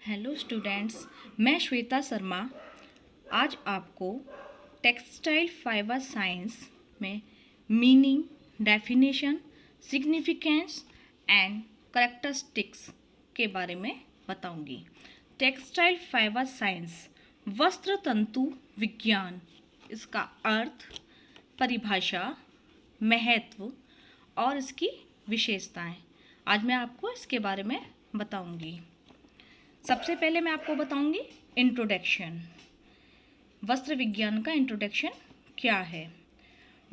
Hello students, मैं श्वेता शर्मा आज आपको टेक्सटाइल फाइबर साइंस में meaning, definition, significance and characteristics के बारे में बताऊंगी। टेक्सटाइल फाइबर साइंस वस्त्र तंतु विज्ञान, इसका अर्थ, परिभाषा, महत्व और इसकी विशेषताएं आज मैं आपको इसके बारे में बताऊंगी। सबसे पहले मैं आपको बताऊंगी इंट्रोडक्शन। वस्त्र विज्ञान का इंट्रोडक्शन क्या है।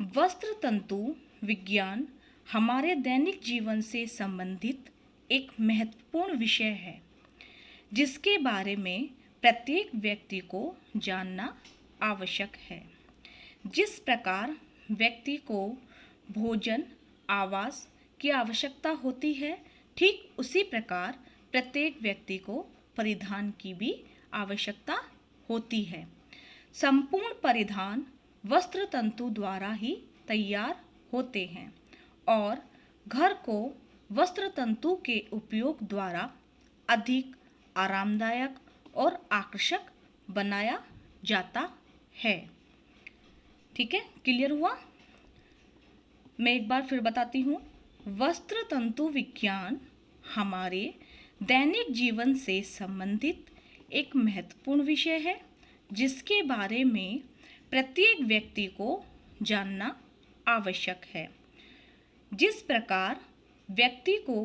वस्त्र तंतु विज्ञान हमारे दैनिक जीवन से संबंधित एक महत्वपूर्ण विषय है जिसके बारे में प्रत्येक व्यक्ति को जानना आवश्यक है। जिस प्रकार व्यक्ति को भोजन, आवास की आवश्यकता होती है, ठीक उसी प्रकार प्रत्येक व्यक्ति को परिधान की भी आवश्यकता होती है। संपूर्ण परिधान वस्त्र तंतु द्वारा ही तैयार होते हैं और घर को वस्त्र तंतु के उपयोग द्वारा अधिक आरामदायक और आकर्षक बनाया जाता है। ठीक है, क्लियर हुआ? मैं एक बार फिर बताती हूँ। वस्त्र तंतु विज्ञान हमारे दैनिक जीवन से संबंधित एक महत्वपूर्ण विषय है जिसके बारे में प्रत्येक व्यक्ति को जानना आवश्यक है। जिस प्रकार व्यक्ति को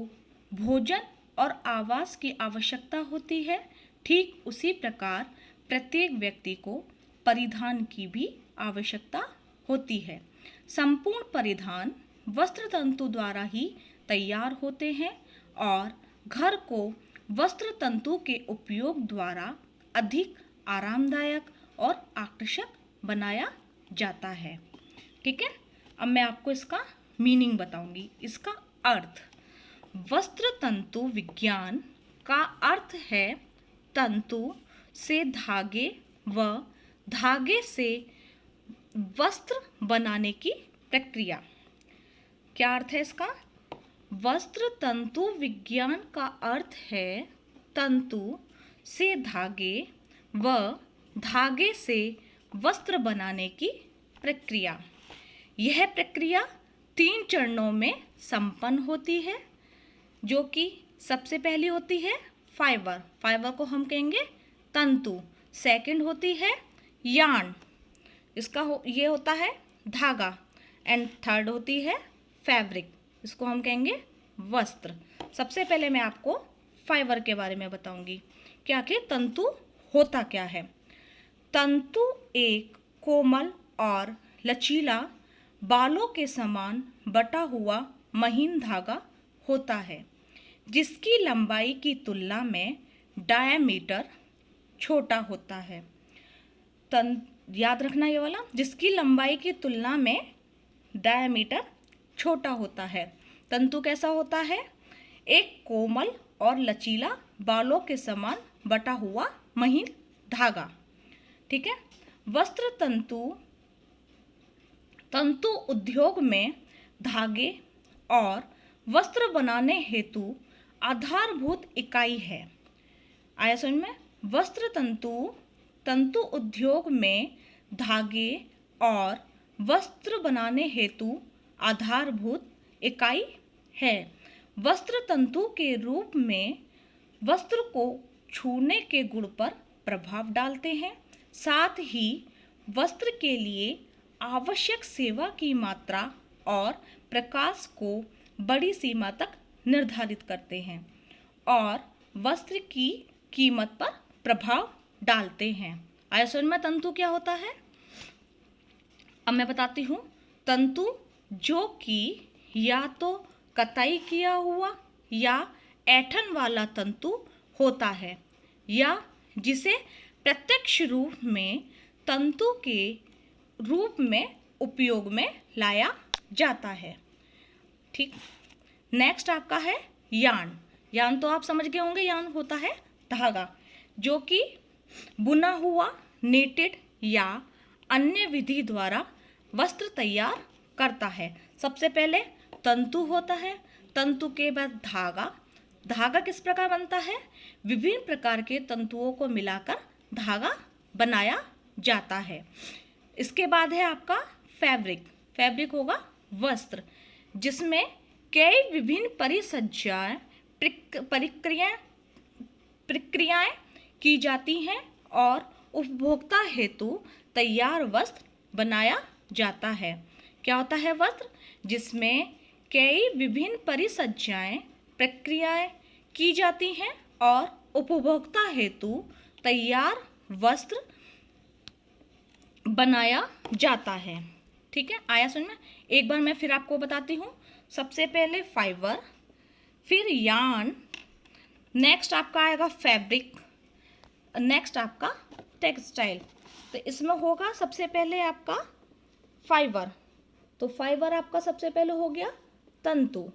भोजन और आवास की आवश्यकता होती है, ठीक उसी प्रकार प्रत्येक व्यक्ति को परिधान की भी आवश्यकता होती है। संपूर्ण परिधान वस्त्र तंतु द्वारा ही तैयार होते हैं और घर को वस्त्र तंतु के उपयोग द्वारा अधिक आरामदायक और आकर्षक बनाया जाता है। ठीक है, अब मैं आपको इसका मीनिंग बताऊंगी, इसका अर्थ। वस्त्र तंतु विज्ञान का अर्थ है तंतु से धागे व धागे से वस्त्र बनाने की प्रक्रिया। क्या अर्थ है इसका? वस्त्र तंतु विज्ञान का अर्थ है तंतु से धागे व धागे से वस्त्र बनाने की प्रक्रिया। यह प्रक्रिया 3 चरणों में संपन्न होती है, जो कि सबसे पहली होती है फाइबर। फाइबर को हम कहेंगे तंतु। सेकंड होती है यार्न, ये होता है धागा। एंड थर्ड होती है फैब्रिक, इसको हम कहेंगे वस्त्र। सबसे पहले मैं आपको फाइबर के बारे में बताऊंगी कि आखिर तंतु होता क्या है। तंतु एक कोमल और लचीला बालों के समान बटा हुआ महीन धागा होता है जिसकी लंबाई की तुलना में डायमीटर छोटा होता है। याद रखना ये वाला, जिसकी लंबाई की तुलना में डायमीटर छोटा होता है। तंतु कैसा होता है? एक कोमल और लचीला बालों के समान बटा हुआ महीन धागा। ठीक है। वस्त्र तंतु उद्योग में धागे और वस्त्र बनाने हेतु आधारभूत इकाई है। आया समझ में? वस्त्र तंतु उद्योग में धागे और वस्त्र बनाने हेतु आधारभूत इकाई है। वस्त्र तंतु के रूप में वस्त्र को छूने के गुण पर प्रभाव डालते हैं, साथ ही वस्त्र के लिए आवश्यक सेवा की मात्रा और प्रकाश को बड़ी सीमा तक निर्धारित करते हैं और वस्त्र की कीमत पर प्रभाव डालते हैं। आया समझ में तंतु क्या होता है? अब मैं बताती हूँ। तंतु जो कि या तो कताई किया हुआ या ऐंठन वाला तंतु होता है या जिसे प्रत्यक्ष रूप में तंतु के रूप में उपयोग में लाया जाता है। ठीक। नेक्स्ट आपका है यार्न। यार्न तो आप समझ गए होंगे, यार्न होता है धागा जो कि बुना हुआ, नेटेड या अन्य विधि द्वारा वस्त्र तैयार करता है। सबसे पहले तंतु होता है, तंतु के बाद धागा, धागा किस प्रकार बनता है? विभिन्न प्रकार के तंतुओं को मिलाकर धागा बनाया जाता है। इसके बाद है आपका फैब्रिक। फैब्रिक होगा वस्त्र, जिसमें कई विभिन्न परिसज्जाएं प्रक्रियाएं की जाती हैं और उपभोक्ता हेतु तैयार वस्त्र बनाया जाता है। क्या होता है वस्त्र? जिसमें कई विभिन्न परिसज्जाएं प्रक्रियाएं की जाती हैं और उपभोक्ता हेतु तैयार वस्त्र बनाया जाता है। ठीक है, आया समझ में? एक बार मैं फिर आपको बताती हूँ। सबसे पहले फाइबर, फिर यार्न, नेक्स्ट आपका आएगा फैब्रिक, नेक्स्ट आपका टेक्सटाइल। तो इसमें होगा सबसे पहले आपका फाइबर। तो फाइबर आपका सबसे पहले हो गया तंतु।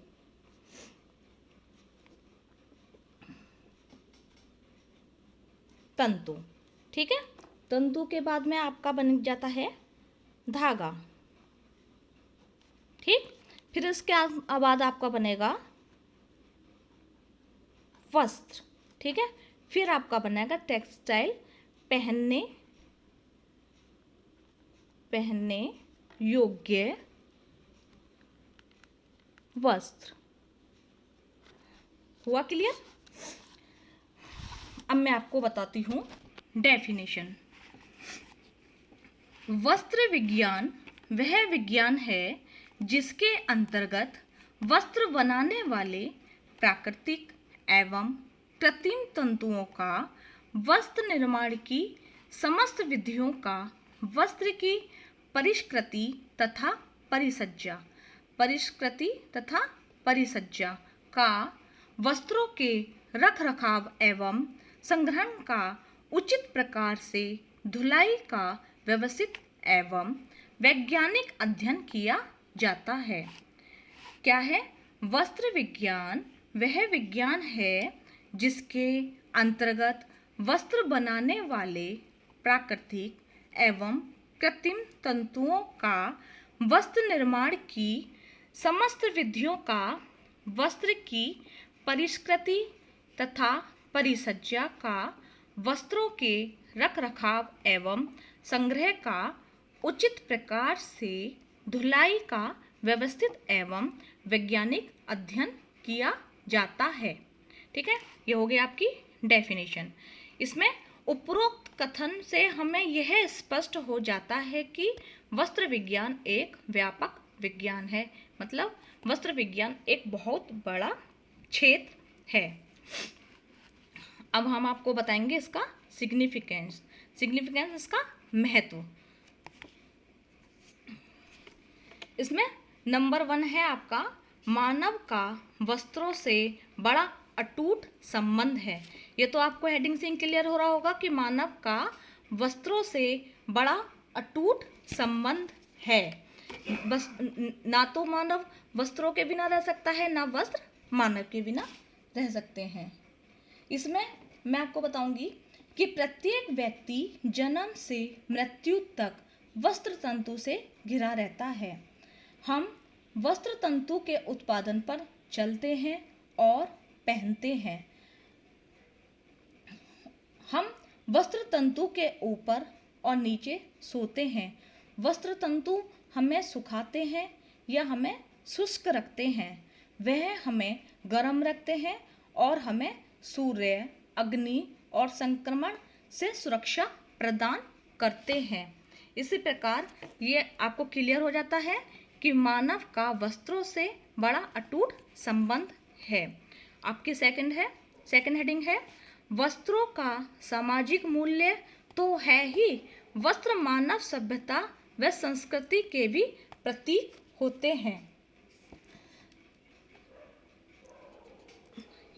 तंतु, ठीक है। तंतु के बाद में आपका बन जाता है धागा। ठीक, फिर इसके बाद आपका बनेगा वस्त्र। ठीक है, फिर आपका बनेगा टेक्सटाइल, पहनने योग्य वस्त्र। हुआ क्लियर? अब मैं आपको बताती हूँ डेफिनेशन। वस्त्र विज्ञान वह विज्ञान है जिसके अंतर्गत वस्त्र बनाने वाले प्राकृतिक एवं कृत्रिम तंतुओं का वस्त्र निर्माण की समस्त विधियों का वस्त्र की परिष्कृति तथा परिसज्जा का वस्त्रों के रखरखाव एवं संग्रहण का उचित प्रकार से धुलाई का व्यवस्थित एवं वैज्ञानिक अध्ययन किया जाता है। क्या है? वस्त्र विज्ञान वह विज्ञान है जिसके अंतर्गत वस्त्र बनाने वाले प्राकृतिक एवं कृत्रिम तंतुओं का वस्त्र निर्माण की समस्त विधियों का वस्त्र की परिष्कृति तथा परिसज्जा का वस्त्रों के रखरखाव एवं संग्रह का उचित प्रकार से धुलाई का व्यवस्थित एवं वैज्ञानिक अध्ययन किया जाता है। ठीक है, ये हो गई आपकी डेफिनेशन। इसमें उपरोक्त कथन से हमें यह स्पष्ट हो जाता है कि वस्त्र विज्ञान एक व्यापक विज्ञान है, मतलब वस्त्र विज्ञान एक बहुत बड़ा क्षेत्र है। अब हम आपको बताएंगे इसका सिग्निफिकेंस, इसका महत्व। इसमें नंबर 1 है आपका मानव का वस्त्रों से बड़ा अटूट संबंध है। ये तो आपको हेडिंग से क्लियर हो रहा होगा कि मानव का वस्त्रों से बड़ा अटूट संबंध है। बस ना तो मानव वस्त्रों के बिना रह सकता है, ना वस्त्र मानव के बिना रह सकते हैं। इसमें मैं आपको बताऊंगी कि प्रत्येक व्यक्ति जन्म से मृत्यु तक वस्त्र तंतु से घिरा रहता है। हम वस्त्र तंतु के उत्पादन पर चलते हैं और पहनते हैं। हम वस्त्र तंतु के ऊपर और नीचे सोते हैं। वस्त्र तंतु हमें सुखाते हैं या हमें शुष्क रखते हैं। वह हमें गर्म रखते हैं और हमें सूर्य, अग्नि और संक्रमण से सुरक्षा प्रदान करते हैं। इसी प्रकार ये आपको क्लियर हो जाता है कि मानव का वस्त्रों से बड़ा अटूट संबंध है। आपकी सेकंड हेडिंग है वस्त्रों का सामाजिक मूल्य तो है ही, वस्त्र मानव सभ्यता व संस्कृति के भी प्रतीक होते हैं।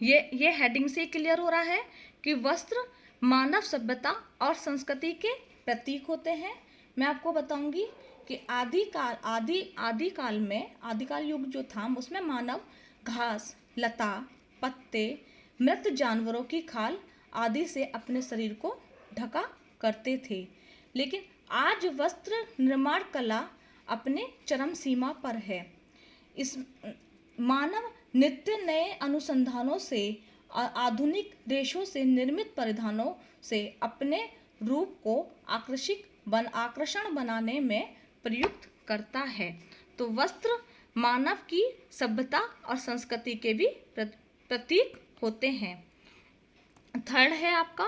ये हेडिंग से क्लियर हो रहा है कि वस्त्र मानव सभ्यता और संस्कृति के प्रतीक होते हैं। मैं आपको बताऊंगी कि आदिकाल युग जो था उसमें मानव घास, लता, पत्ते, मृत जानवरों की खाल आदि से अपने शरीर को ढका करते थे। लेकिन आज वस्त्र निर्माण कला अपने चरम सीमा पर है। इस मानव नित्य नए अनुसंधानों से आधुनिक रेशों से निर्मित परिधानों से अपने रूप को आकर्षण बनाने में प्रयुक्त करता है। तो वस्त्र मानव की सभ्यता और संस्कृति के भी प्रतीक होते हैं। थर्ड है आपका,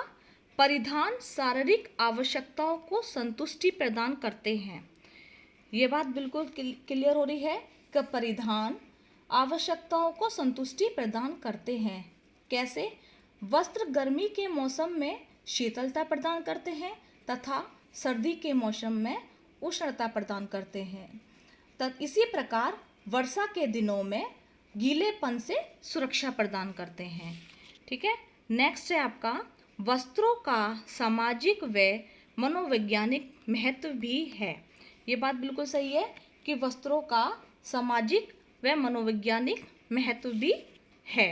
परिधान शारीरिक आवश्यकताओं को संतुष्टि प्रदान करते हैं। ये बात बिल्कुल क्लियर हो रही है कि परिधान आवश्यकताओं को संतुष्टि प्रदान करते हैं। कैसे? वस्त्र गर्मी के मौसम में शीतलता प्रदान करते हैं तथा सर्दी के मौसम में उष्णता प्रदान करते हैं। तब इसी प्रकार वर्षा के दिनों में गीलेपन से सुरक्षा प्रदान करते हैं। ठीक है। नेक्स्ट है आपका, वस्त्रों का सामाजिक व मनोवैज्ञानिक महत्व भी है। ये बात बिल्कुल सही है कि वस्त्रों का सामाजिक व मनोवैज्ञानिक महत्व भी है।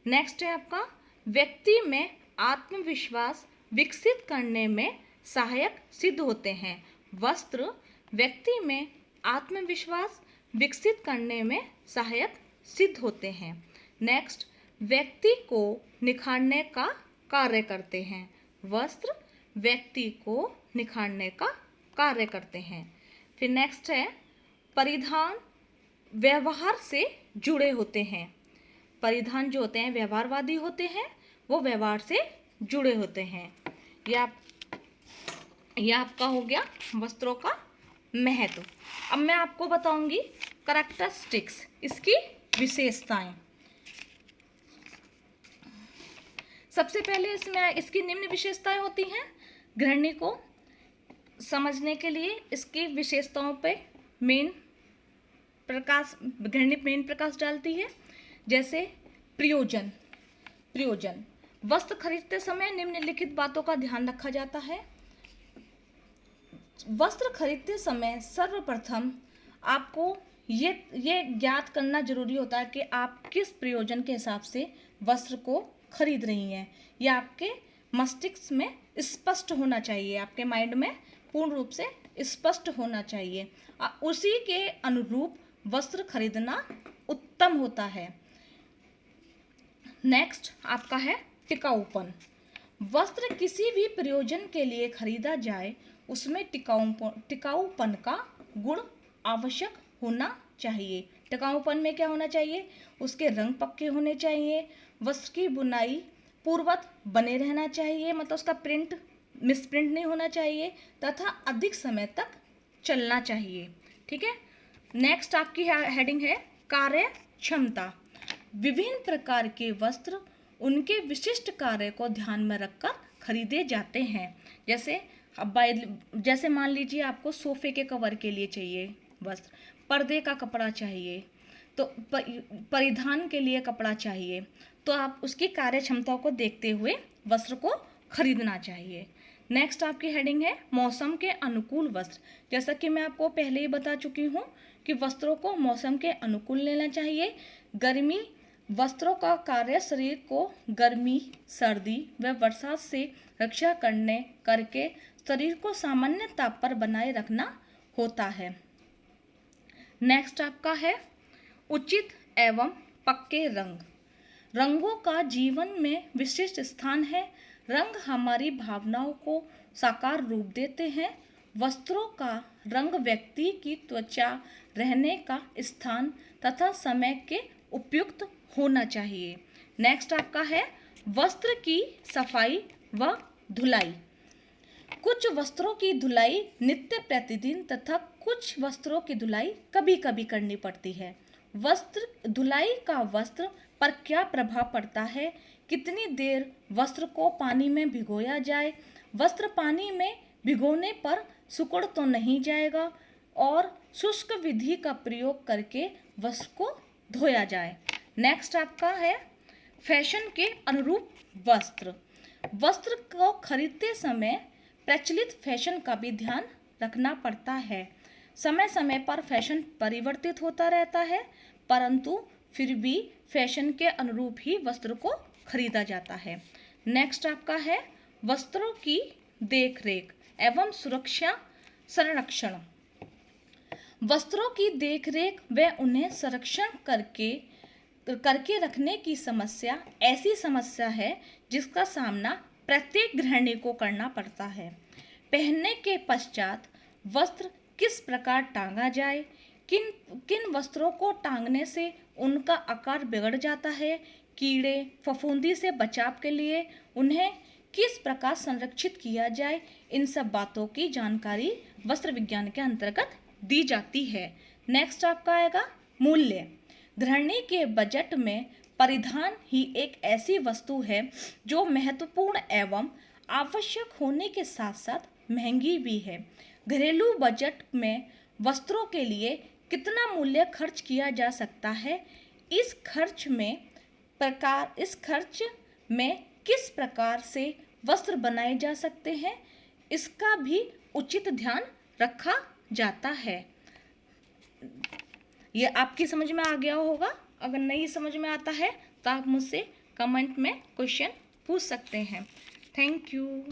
नेक्स्ट है आपका, व्यक्ति में आत्मविश्वास विकसित करने में सहायक सिद्ध होते हैं। वस्त्र व्यक्ति में आत्मविश्वास विकसित करने में सहायक सिद्ध होते हैं। नेक्स्ट, व्यक्ति को निखारने का कार्य करते हैं। वस्त्र व्यक्ति को निखारने का कार्य करते हैं। फिर नेक्स्ट है, परिधान व्यवहार से जुड़े होते हैं। परिधान जो होते हैं व्यवहारवादी होते हैं, वो व्यवहार से जुड़े होते हैं। यह आपका हो गया वस्त्रों का महत्व। अब मैं आपको बताऊंगी कैरेक्टरिस्टिक्स, इसकी विशेषताएं। सबसे पहले इसमें इसकी निम्न विशेषताएं होती हैं। गृहिणी को समझने के लिए इसकी विशेषताओं पे गृहिणी मेन प्रकाश डालती है। जैसे प्रयोजन। वस्त्र खरीदते समय निम्नलिखित बातों का ध्यान रखा जाता है। वस्त्र खरीदते समय सर्वप्रथम आपको ये ज्ञात करना जरूरी होता है कि आप किस प्रयोजन के हिसाब से वस्त्र को खरीद रही हैं। यह आपके मस्तिष्क में स्पष्ट होना चाहिए, आपके माइंड में पूर्ण रूप से स्पष्ट होना चाहिए। उसी के अनुरूप वस्त्र खरीदना उत्तम होता है। नेक्स्ट आपका है टिकाऊपन। वस्त्र किसी भी प्रयोजन के लिए खरीदा जाए उसमें टिकाऊपन का गुण आवश्यक होना चाहिए। टिकाऊपन में क्या होना चाहिए? उसके रंग पक्के होने चाहिए, वस्त्र की बुनाई पूर्ववत बने रहना चाहिए, मतलब उसका प्रिंट मिसप्रिंट नहीं होना चाहिए तथा अधिक समय तक चलना चाहिए। ठीक है। नेक्स्ट आपकी हेडिंग है कार्य क्षमता। विभिन्न प्रकार के वस्त्र उनके विशिष्ट कार्य को ध्यान में रखकर खरीदे जाते हैं। जैसे मान लीजिए आपको सोफे के कवर के लिए चाहिए वस्त्र, पर्दे का कपड़ा चाहिए, तो परिधान के लिए कपड़ा चाहिए, तो आप उसकी कार्य क्षमता को देखते हुए वस्त्र को खरीदना चाहिए। नेक्स्ट आपकी हेडिंग है मौसम के अनुकूल वस्त्र। जैसा कि मैं आपको पहले ही बता चुकी हूँ कि वस्त्रों को मौसम के अनुकूल लेना चाहिए। गर्मी वस्त्रों का कार्य शरीर को गर्मी, सर्दी व बरसात से रक्षा करके शरीर को सामान्य ताप पर बनाए रखना होता है। नेक्स्ट आपका है उचित एवं पक्के रंग। रंगों का जीवन में विशिष्ट स्थान है। रंग हमारी भावनाओं को साकार रूप देते हैं। वस्त्रों का रंग व्यक्ति की त्वचा, रहने का स्थान तथा समय के उपयुक्त होना चाहिए। नेक्स्ट आपका है वस्त्र की सफाई व धुलाई। कुछ वस्त्रों की धुलाई नित्य प्रतिदिन तथा कुछ वस्त्रों की धुलाई कभी कभी करनी पड़ती है। वस्त्र धुलाई का वस्त्र पर क्या प्रभाव पड़ता है? कितनी देर वस्त्र को पानी में भिगोया जाए? वस्त्र पानी में भिगोने पर सिकुड़ तो नहीं जाएगा? और शुष्क विधि का प्रयोग करके वस्त्र को धोया जाए। नेक्स्ट आपका है फैशन के अनुरूप वस्त्र। वस्त्र को खरीदते समय प्रचलित फैशन का भी ध्यान रखना पड़ता है। समय समय पर फैशन परिवर्तित होता रहता है, परंतु फिर भी फैशन के अनुरूप ही वस्त्र को खरीदा जाता है। नेक्स्ट आपका है वस्त्रों की देखरेख एवं सुरक्षा संरक्षण। वस्त्रों की देखरेख व उन्हें संरक्षण करके करके रखने की समस्या ऐसी समस्या है जिसका सामना प्रत्येक गृहिणी को करना पड़ता है। पहनने के पश्चात वस्त्र किस प्रकार टांगा जाए, किन किन वस्त्रों को टांगने से उनका आकार बिगड़ जाता है, कीड़े फफूंदी से बचाव के लिए उन्हें किस प्रकार संरक्षित किया जाए, इन सब बातों की जानकारी वस्त्र विज्ञान के अंतर्गत दी जाती है। नेक्स्ट आपका आएगा मूल्य। गृहिणी के बजट में परिधान ही एक ऐसी वस्तु है जो महत्वपूर्ण एवं आवश्यक होने के साथ साथ महंगी भी है। घरेलू बजट में वस्त्रों के लिए कितना मूल्य खर्च किया जा सकता है, इस खर्च में किस प्रकार से वस्त्र बनाए जा सकते हैं, इसका भी उचित ध्यान रखा जाता है। ये आपकी समझ में आ गया होगा। अगर नहीं समझ में आता है तो आप मुझसे कमेंट में क्वेश्चन पूछ सकते हैं। Thank you.